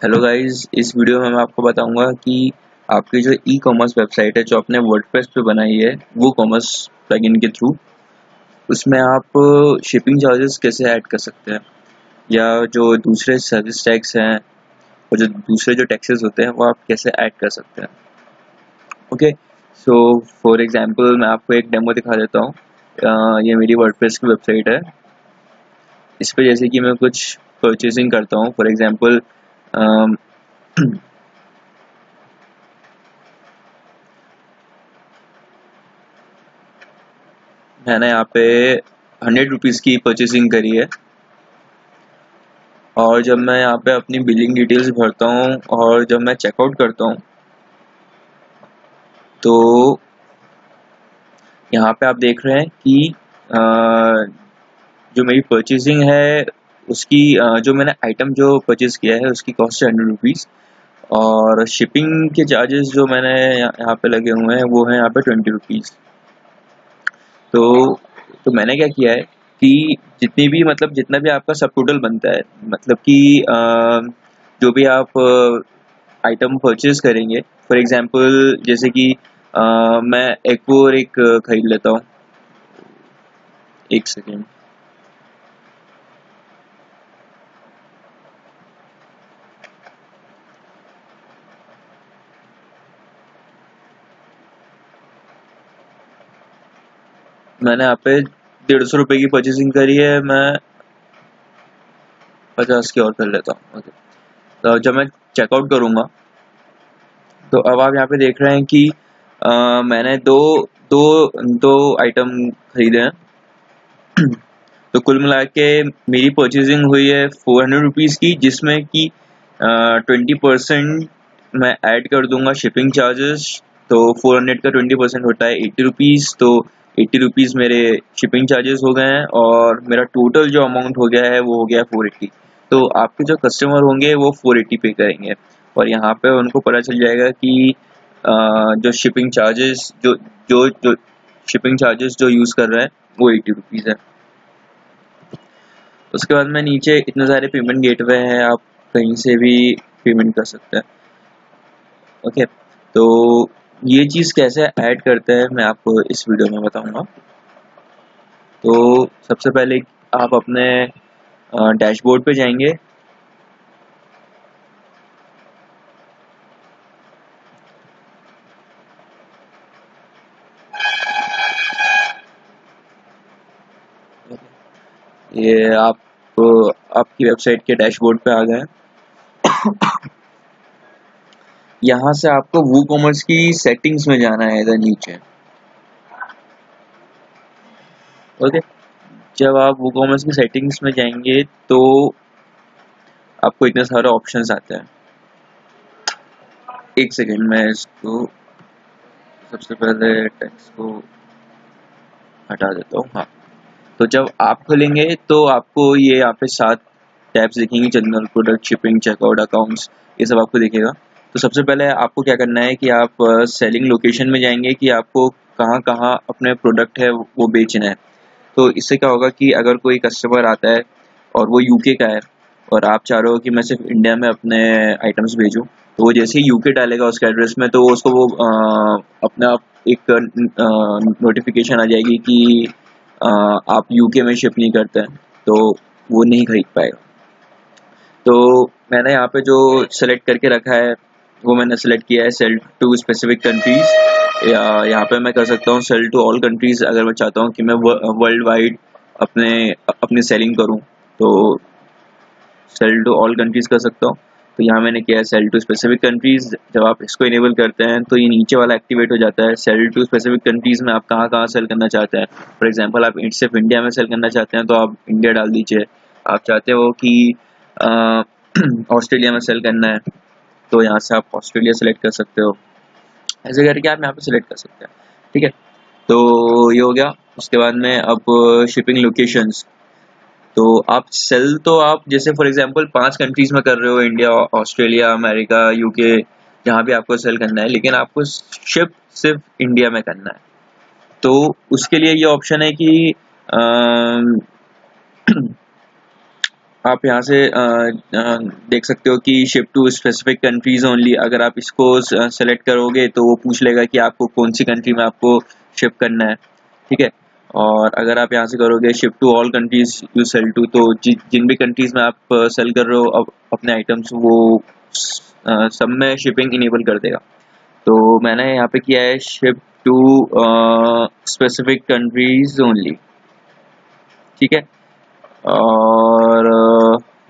Hello guys, इस video में मैं आपको बताऊंगा कि आपकी जो ई कॉमर्स वेबसाइट है जो आपने वर्डप्रेस पे बनाई है वो कॉमर्स प्लगइन के थ्रू उसमें आप शिपिंग चार्जेस कैसे ऐड कर सकते हैं, या जो दूसरे सर्विस टैक्स हैं और जो दूसरे जो टैक्सेस होते हैं वो आप कैसे ऐड कर सकते हैं। ओके, सो फॉर एग्जांपल मैं आपको एक डेमो दिखा देता हूँ। ये मेरी वर्डप्रेस की वेबसाइट है। इस पे जैसे कि मैं कुछ परचेजिंग करता हूँ, फॉर एग्जांपल मैंने यहाँ पे 100 रुपीज़ की परचेसिंग करी है, और जब मैं यहाँ पे अपनी बिलिंग डिटेल्स भरता हूँ और जब मैं चेकआउट करता हूँ तो यहाँ पे आप देख रहे हैं कि जो मेरी परचेसिंग है उसकी जो मैंने आइटम जो परचेज किया है उसकी कॉस्ट है 100 रुपीज़, और शिपिंग के चार्जेस जो मैंने यहाँ पे लगे हुए हैं वो है यहाँ पे 20 रुपीज़। तो तो मैंने क्या किया है कि जितनी भी मतलब जितना भी आपका सब टोटल बनता है, मतलब कि जो भी आप आइटम परचेज करेंगे, फॉर एग्जांपल जैसे कि मैं एक एक खरीद लेता हूँ। एक सेकेंड, मैंने यहाँ पे 150 रुपये की परचेसिंग करी है, मैं 50 की और कर लेता हूँ। ओके, तो जब मैं चेकआउट करूँगा तो अब आप यहाँ पे देख रहे हैं कि मैंने दो दो दो आइटम खरीदे हैं। तो कुल मिला के मेरी परचेजिंग हुई है 400 रुपीज़ की, जिसमें कि 20% मैं ऐड कर दूंगा शिपिंग चार्जेस। तो 400 का 20% होता है 80 रुपीज़, तो 80 रुपीज़ मेरे शिपिंग चार्जेस हो गए हैं और मेरा टोटल जो अमाउंट हो गया है वो हो गया 480। तो आपके जो कस्टमर होंगे वो 480 पे करेंगे, और यहाँ पे उनको पता चल जाएगा कि जो शिपिंग चार्जेस जो शिपिंग चार्जेस जो यूज़ कर रहे हैं वो 80 रुपीज़ है। उसके बाद में नीचे इतने सारे पेमेंट गेटवे हैं, आप कहीं से भी पेमेंट कर सकते हैं। ओके, तो ये चीज़ कैसे ऐड करते हैं मैं आपको इस वीडियो में बताऊंगा। तो सबसे पहले आप अपने डैशबोर्ड पे जाएंगे। ये आप आपकी वेबसाइट के डैशबोर्ड पे आ गए हैं। यहाँ से आपको वू कॉमर्स की सेटिंग्स में जाना है इधर नीचे। ओके, जब आप वू कॉमर्स की सेटिंग्स में जाएंगे तो आपको इतने सारे ऑप्शंस आते हैं। एक सेकेंड, मैं इसको सबसे पहले टेक्स्ट को हटा देता हूँ। हाँ, तो जब आप खोलेंगे तो आपको ये यहाँ पे 7 टैब्स दिखेंगी: general, product, shipping, checkout, accounts, ये सब आपको दिखेगा। तो सबसे पहले आपको क्या करना है कि आप सेलिंग लोकेशन में जाएंगे कि आपको कहाँ कहाँ अपने प्रोडक्ट है वो बेचना है। तो इससे क्या होगा कि अगर कोई कस्टमर आता है और वो यूके का है और आप चाह रहे हो कि मैं सिर्फ इंडिया में अपने आइटम्स भेजूं, तो वो जैसे ही यूके डालेगा उसके एड्रेस में, तो उसको वो अपने आप एक नोटिफिकेशन आ जाएगी कि आप यूके में शिप नहीं करते हैं, तो वो नहीं खरीद पाएगा। तो मैंने यहाँ पे जो सेलेक्ट करके रखा है वो मैंने सेलेक्ट किया है सेल टू स्पेसिफिक कंट्रीज, या यहाँ पे मैं कर सकता हूँ सेल टू ऑल कंट्रीज। अगर मैं चाहता हूँ कि मैं वर्ल्ड वाइड अपने अपनी सेलिंग करूँ तो सेल टू ऑल कंट्रीज कर सकता हूँ। तो यहाँ मैंने किया है सेल टू स्पेसिफिक कंट्रीज। जब आप इसको इनेबल करते हैं तो ये नीचे वाला एक्टिवेट हो जाता है। सेल टू स्पेसिफिक कंट्रीज में आप कहाँ कहाँ सेल करना चाहते हैं। फॉर एग्जांपल आप सिर्फ इंडिया में सेल करना चाहते हैं तो आप इंडिया डाल दीजिए। आप चाहते हो कि ऑस्ट्रेलिया में सेल करना है तो यहाँ से आप ऑस्ट्रेलिया सेलेक्ट कर सकते हो। ऐसे करके आप यहाँ पे सेलेक्ट कर सकते हैं। ठीक है, तो ये हो गया। उसके बाद में अब शिपिंग लोकेशंस, तो आप सेल तो आप जैसे फॉर एग्जांपल 5 कंट्रीज में कर रहे हो: इंडिया, ऑस्ट्रेलिया, अमेरिका, यूके, जहाँ भी आपको सेल करना है, लेकिन आपको शिप सिर्फ इंडिया में करना है। तो उसके लिए ये ऑप्शन है कि आप यहाँ से देख सकते हो कि ship to specific countries only. अगर आप इसको सेलेक्ट करोगे तो वो पूछ लेगा कि आपको कौन सी कंट्री में आपको शिप करना है, ठीक है। और अगर आप यहाँ से करोगे ship to all countries you sell to, तो जिन भी कंट्रीज में आप सेल कर रहे हो अपने आइटम्स, वो सब में शिपिंग इनेबल कर देगा। तो मैंने यहाँ पे किया है ship to specific countries only, ठीक है। और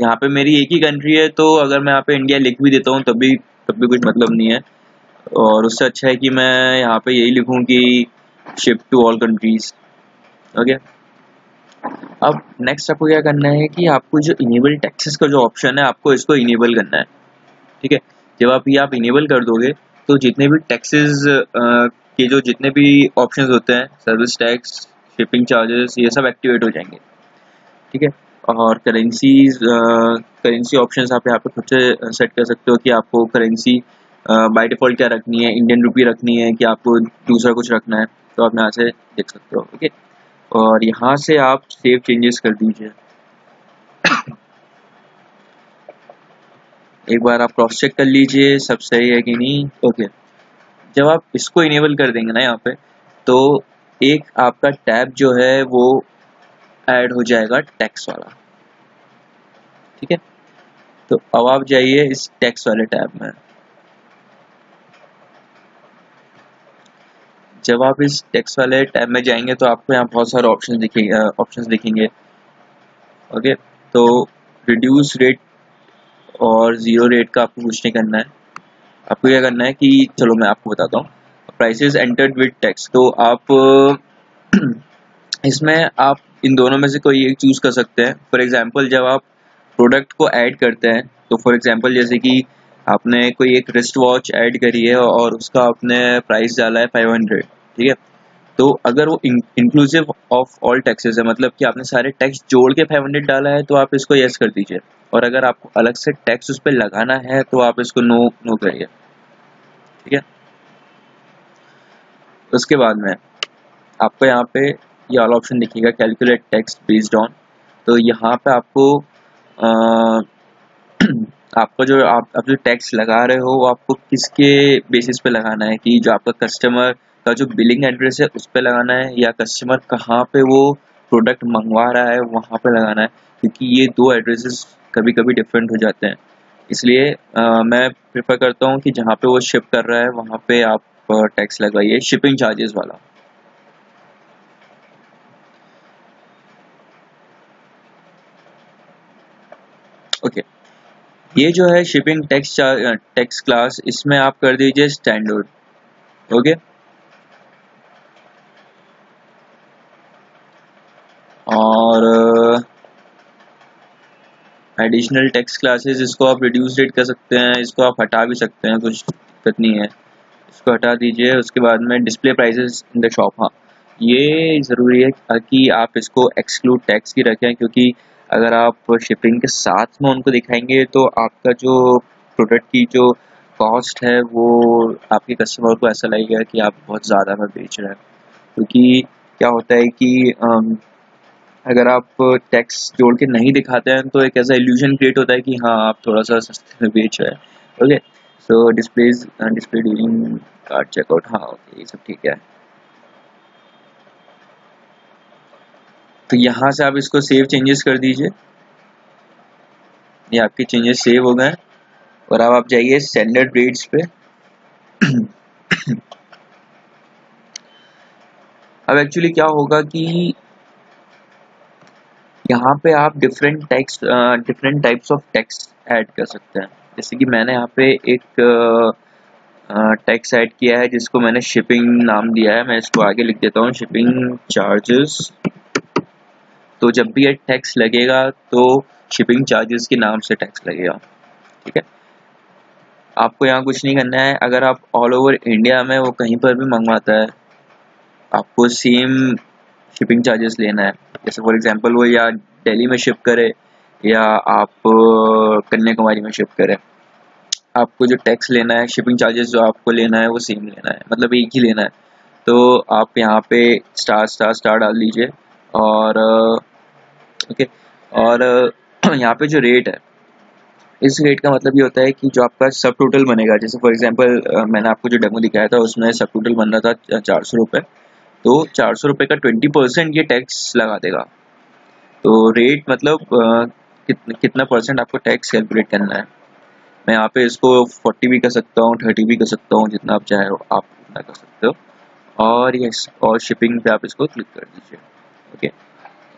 यहाँ पे मेरी एक ही कंट्री है, तो अगर मैं यहाँ पे इंडिया लिख भी देता हूँ तब भी कुछ मतलब नहीं है। और उससे अच्छा है कि मैं यहाँ पे यही लिखूँ कि ship to all countries. Okay, अब नेक्स्ट आपको क्या करना है कि आपको जो इनेबल टैक्सेस का जो ऑप्शन है, आपको इसको इनेबल करना है, ठीक है। जब आप इनेबल कर दोगे तो जितने भी टैक्सेस के जो जितने भी ऑप्शंस होते हैं, सर्विस टैक्स, शिपिंग चार्जेस, ये सब एक्टिवेट हो जाएंगे, ठीक है। और करेंसी ऑप्शंस आप यहाँ पे खुद से सेट कर सकते हो कि आपको करेंसी बाय डिफॉल्ट क्या रखनी है, इंडियन रुपी रखनी है कि आपको दूसरा कुछ रखना है, तो आप यहाँ से देख सकते हो, ओके। और यहाँ से आप सेव चेंजेस कर दीजिए। एक बार आप क्रॉस चेक कर लीजिए सब सही है कि नहीं, ओके। जब आप इसको इनेबल कर देंगे ना यहाँ पे, तो एक आपका टैब जो है वो ऐड हो जाएगा टैक्स वाला, ठीक है। तो अब आप जाइए इस टैक्स वाले टैब में। जब आप इस टैक्स वाले टैब में जाएंगे तो आपको यहाँ बहुत सारे ऑप्शंस दिखेंगे, ओके। तो रिड्यूस रेट और जीरो रेट का आपको कुछ नहीं करना है। आपको क्या करना है कि चलो मैं आपको बताता हूँ, प्राइसेस एंटर्ड विद टैक्स। तो आप इसमें आप इन दोनों में से कोई एक चूज कर सकते हैं। फॉर एग्जांपल जब आप प्रोडक्ट को ऐड करते हैं, तो फॉर एग्जांपल जैसे कि आपने कोई एक रिस्ट वॉच ऐड करी है और उसका आपने प्राइस डाला है 500, ठीक है। तो अगर वो इंक्लूसिव ऑफ ऑल टैक्सेस है, मतलब कि आपने सारे टैक्स जोड़ के 500 डाला है, तो आप इसको यस कर दीजिए। और अगर आपको अलग से टैक्स उस पर लगाना है तो आप इसको नो करिए, ठीक है। उसके बाद में आपको यहाँ पे ये वाला ऑप्शन दिखेगा, कैलकुलेट टैक्स बेस्ड ऑन। तो यहाँ पे आपको आपका जो आप जो टैक्स लगा रहे हो वो आपको किसके बेसिस पे लगाना है, कि जो आपका कस्टमर का जो बिलिंग एड्रेस है उस पे लगाना है, या कस्टमर कहाँ पे वो प्रोडक्ट मंगवा रहा है वहाँ पे लगाना है, क्योंकि ये दो एड्रेसेस कभी कभी डिफरेंट हो जाते हैं। इसलिए मैं प्रेफर करता हूँ कि जहाँ पे वो शिप कर रहा है वहाँ पे आप टैक्स लगवाइए, शिपिंग चार्जेस वाला। ओके, ये जो है शिपिंग टैक्स क्लास, इसमें आप कर दीजिए स्टैंडर्ड, ओके। और एडिशनल टैक्स क्लासेस, इसको आप रिड्यूस रेट कर सकते हैं, इसको आप हटा भी सकते हैं, कुछ दिक्कत नहीं है, इसको हटा दीजिए। उसके बाद में display prices in the shop, हाँ ये ज़रूरी है कि आप इसको एक्सक्लूड टैक्स की रखें, क्योंकि अगर आप शिपिंग के साथ में उनको दिखाएंगे तो आपका जो प्रोडक्ट की जो कॉस्ट है वो आपके कस्टमर को ऐसा लगेगा कि आप बहुत ज़्यादा में बेच रहे हैं। क्योंकि क्या होता है कि अगर आप टैक्स जोड़ के नहीं दिखाते हैं तो एक ऐसा इल्यूजन क्रिएट होता है कि हाँ आप थोड़ा सा सस्ते में बेच रहे हैं, okay. So display during card checkout, हाँ ओके, ये सब ठीक है। तो यहाँ से आप इसको सेव चेंजेस कर दीजिए, ये आपके चेंजेस सेव हो गए। और अब आप जाइए स्टैंडर्ड रेट्स पे। अब एक्चुअली क्या होगा कि यहाँ पे आप different types of tax add कर सकते हैं। जैसे कि मैंने यहाँ पे एक टैक्स ऐड किया है जिसको मैंने शिपिंग नाम दिया है, मैं इसको आगे लिख देता हूँ, शिपिंग चार्जेस। तो जब भी ये टैक्स लगेगा तो शिपिंग चार्जेस के नाम से टैक्स लगेगा, ठीक है। आपको यहाँ कुछ नहीं करना है, अगर आप ऑल ओवर इंडिया में वो कहीं पर भी मंगवाता है आपको सेम शिपिंग चार्जेस लेना है। जैसे फॉर एग्जांपल वो या दिल्ली में शिप करे या आप कन्याकुमारी में शिप करें, आपको जो टैक्स लेना है, शिपिंग चार्जेस जो आपको लेना है वो सेम लेना है, मतलब एक ही लेना है। तो आप यहाँ पे स्टार डाल दीजिए और ओके। और यहाँ पे जो रेट है, इस रेट का मतलब ये होता है कि जो आपका सब टोटल बनेगा, जैसे फॉर एग्जांपल मैंने आपको जो डेमो दिखाया था उसमें सब टोटल बन रहा था 400 रुपये, तो 400 रुपये का 20% ये टैक्स लगा देगा। तो रेट मतलब कितना परसेंट आपको टैक्स कैलकुलेट करना है। मैं यहाँ पे इसको 40 भी कर सकता हूँ, 30 भी कर सकता हूँ, जितना आप चाहे आप उतना कर सकते हो। और यस, और शिपिंग पे आप इसको क्लिक कर दीजिए। ओके,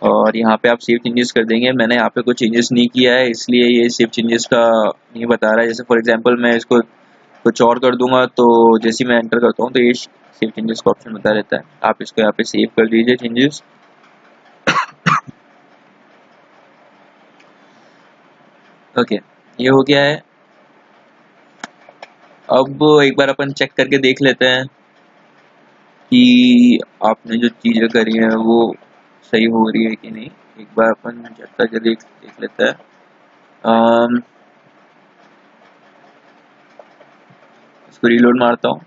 और यहाँ पे आप सेव चेंजेस कर देंगे। मैंने यहाँ पे कोई चेंजेस नहीं किया है, इसलिए ये सेव चेंजेस का नहीं बता रहा है। जैसे फॉर एग्जांपल मैं इसको कुछ और कर दूंगा, तो जैसे मैं एंटर करता हूँ तो ये सेव चेंजेस का ऑप्शन बता रहता है। आप इसको यहाँ पे सेव कर दीजिए चेंजेस। ओके, ये हो गया है। अब एक बार अपन चेक करके देख लेते हैं कि आपने जो चीज़ें करी हैं वो सही हो रही है कि नहीं। एक बार अपन चेक करके देख लेते हैं। इसको रीलोड मारता हूँ।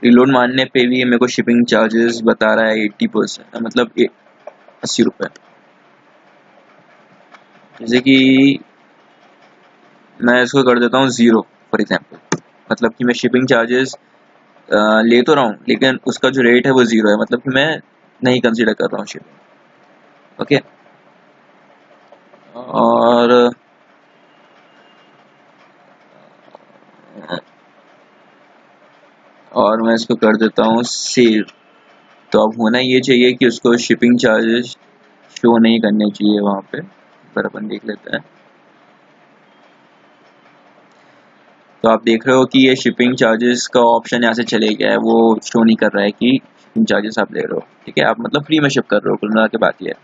रीलोड मारने पे भी मेरे को शिपिंग चार्जेस बता रहा है 80%, मतलब 80 रुपये। जैसे कि मैं इसको कर देता हूँ 0 फॉर एग्जाम्पल, मतलब कि मैं शिपिंग चार्जेस ले तो रहा हूँ लेकिन उसका जो रेट है वो 0 है, मतलब कि मैं नहीं कंसीडर कर रहा हूँ शिपिंग। ओके, और मैं इसको कर देता हूँ सेव। तो अब होना ये चाहिए कि उसको शिपिंग चार्जेस शो नहीं करने चाहिए वहाँ पे। पर अपन देख लेते हैं। तो आप देख रहे हो कि ये शिपिंग चार्जेस का ऑप्शन यहाँ से चले गया है, वो शो नहीं कर रहा है कि शिपिंग चार्जेस आप ले रहे हो। ठीक है, आप मतलब फ्री में शिप कर रहे हो, कुल मिला के बात ये है।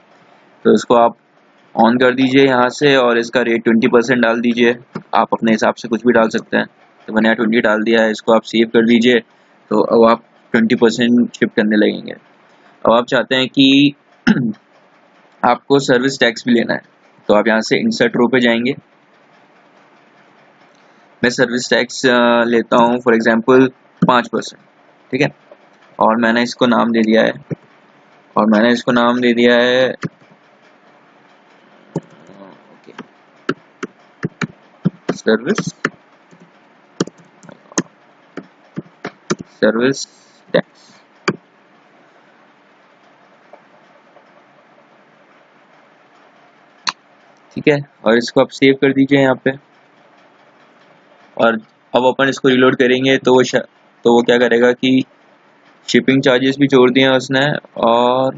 तो इसको आप ऑन कर दीजिए यहाँ से, और इसका रेट 20% डाल दीजिए। आप अपने हिसाब से कुछ भी डाल सकते हैं। तो मैंने यहाँ 20 डाल दिया है, इसको आप सेव कर दीजिए। तो अब आप 20% शिप करने लगेंगे। अब आप चाहते हैं कि आपको सर्विस टैक्स भी लेना है, तो आप यहाँ से इंसर्ट रो पे जाएंगे। मैं सर्विस टैक्स लेता हूँ फॉर एग्जांपल 5%। ठीक है, और मैंने इसको नाम दे दिया है, सर्विस टैक्स। ठीक है, और इसको आप सेव कर दीजिए यहाँ पे। और अब अपन इसको रिलोड करेंगे तो वो क्या करेगा कि शिपिंग चार्जेस भी जोड़ दिए हैं उसने, और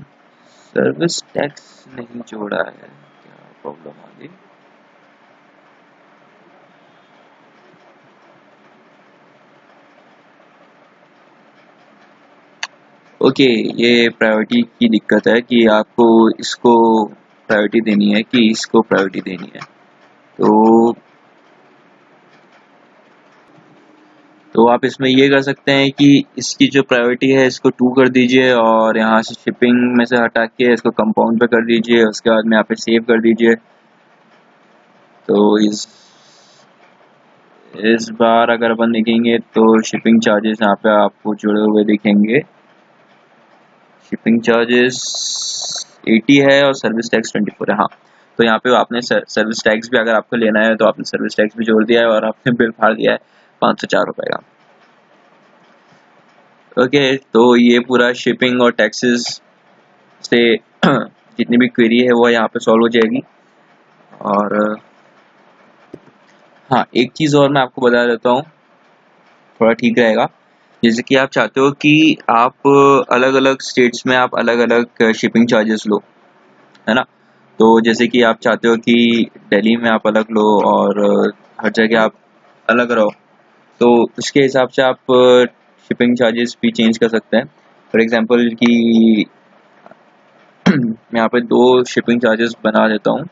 सर्विस टैक्स नहीं जोड़ा है। क्या प्रॉब्लम आ गई? ओके, ये प्रायोरिटी की दिक्कत है कि आपको इसको प्रायोरिटी देनी है कि इसको प्रायोरिटी देनी है। तो आप इसमें ये कर सकते हैं कि इसकी जो प्रायोरिटी है इसको 2 कर दीजिए, और यहाँ से शिपिंग में से हटा के इसको कंपाउंड पे कर दीजिए। उसके बाद में यहाँ पे सेव कर दीजिए। तो इस बार अगर अपन देखेंगे तो शिपिंग चार्जेस यहाँ पे आपको जुड़े हुए दिखेंगे। शिपिंग चार्जेस 80 है और सर्विस टैक्स 24 है। हाँ, तो यहाँ पे आपने सर्विस टैक्स भी अगर आपको लेना है तो आपने सर्विस टैक्स भी जोड़ दिया है, और आपने बिल फाड़ दिया है 504 रुपए का। ओके, तो ये पूरा शिपिंग और टैक्सेस से जितनी भी क्वेरी है वो यहाँ पे सॉल्व हो जाएगी। और हाँ, एक चीज़ और मैं आपको बता देता हूँ, थोड़ा ठीक रहेगा। जैसे कि आप चाहते हो कि आप अलग अलग स्टेट्स में आप अलग अलग शिपिंग चार्जेस लो, है ना। तो जैसे कि आप चाहते हो कि दिल्ली में आप अलग लो और हर जगह आप अलग रहो, तो उसके हिसाब से आप शिपिंग चार्जेस भी चेंज कर सकते हैं। फॉर एग्जांपल कि मैं यहाँ पे 2 शिपिंग चार्जेस बना देता हूँ।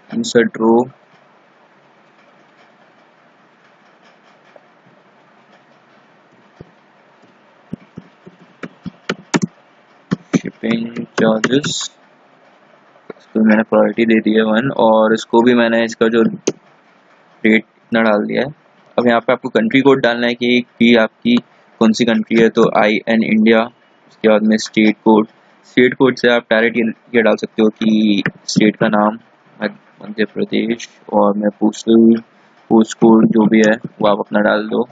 इंसर्ट रो, शिपिंग चार्जेस, इसको मैंने प्रायोरिटी दे दी है 1, और इसको भी मैंने इसका जो रेट इतना डाल दिया है। अब यहाँ पे आपको कंट्री कोड डालना है कि आपकी कौन सी कंट्री है। तो IN इंडिया, उसके बाद में स्टेट कोड स्टेट कोड से आप डायरेक्ट ये डाल सकते हो कि स्टेट का नाम मध्य प्रदेश, और मैं पोस्ट कोड जो भी है वो आप अपना डाल दो,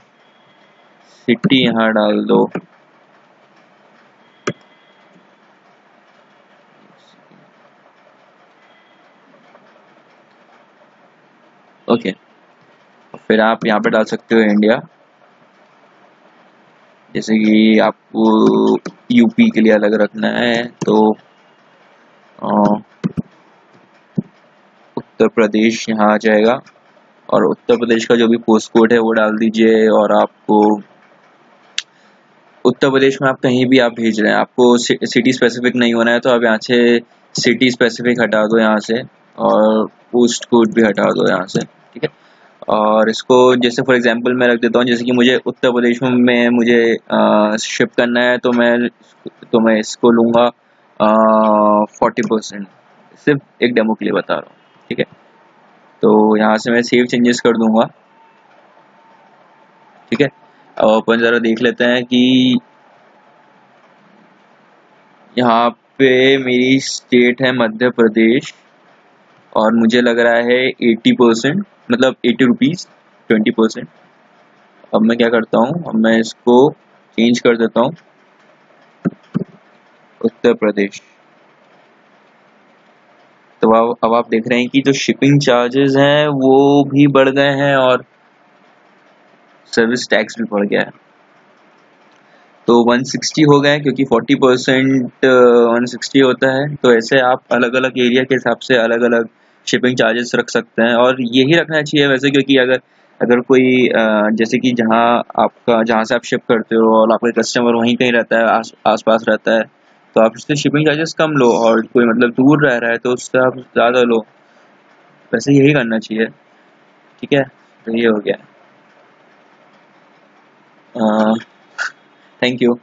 सिटी यहाँ डाल दो, ओके। फिर आप यहाँ पे डाल सकते हो इंडिया, जैसे कि आपको यूपी के लिए अलग रखना है तो उत्तर प्रदेश यहाँ आ जाएगा, और उत्तर प्रदेश का जो भी पोस्ट कोड है वो डाल दीजिए। और आपको उत्तर प्रदेश में आप कहीं भी आप भेज रहे हैं, आपको सिटी स्पेसिफिक नहीं होना है, तो आप यहाँ से सिटी स्पेसिफिक हटा दो यहाँ से, और पोस्ट कोड भी हटा दो यहाँ से, ठीक है। और इसको जैसे फॉर एग्जांपल मैं रख देता हूँ, जैसे कि मुझे उत्तर प्रदेश में मुझे शिप करना है, तो मैं इसको लूँगा 40%, सिर्फ एक डेमो के लिए बता रहा हूँ, ठीक है। तो यहाँ से मैं सेव चेंजेस कर दूंगा, ठीक है। अब अपन ज़रा देख लेते हैं कि यहाँ पे मेरी स्टेट है मध्य प्रदेश, और मुझे लग रहा है 80%, मतलब 80 रुपीज़ 20%। अब मैं क्या करता हूँ, अब मैं इसको चेंज कर देता हूँ उत्तर प्रदेश। तो अब आप देख रहे हैं कि जो शिपिंग चार्जेस हैं वो भी बढ़ गए हैं, और सर्विस टैक्स भी बढ़ गया है। तो 160 हो गए, क्योंकि 40% 160 होता है। तो ऐसे आप अलग अलग एरिया के हिसाब से अलग अलग शिपिंग चार्जेस रख सकते हैं, और यही रखना चाहिए वैसे, क्योंकि अगर अगर कोई जैसे कि जहाँ से आप शिप करते हो और आपका कस्टमर वहीं कहीं रहता है, आस पास रहता है, तो आप उससे शिपिंग चार्जेस कम लो, और कोई मतलब दूर रह रहा है तो उससे आप ज़्यादा लो। वैसे यही करना चाहिए, ठीक है। तो ये हो गया, थैंक यू।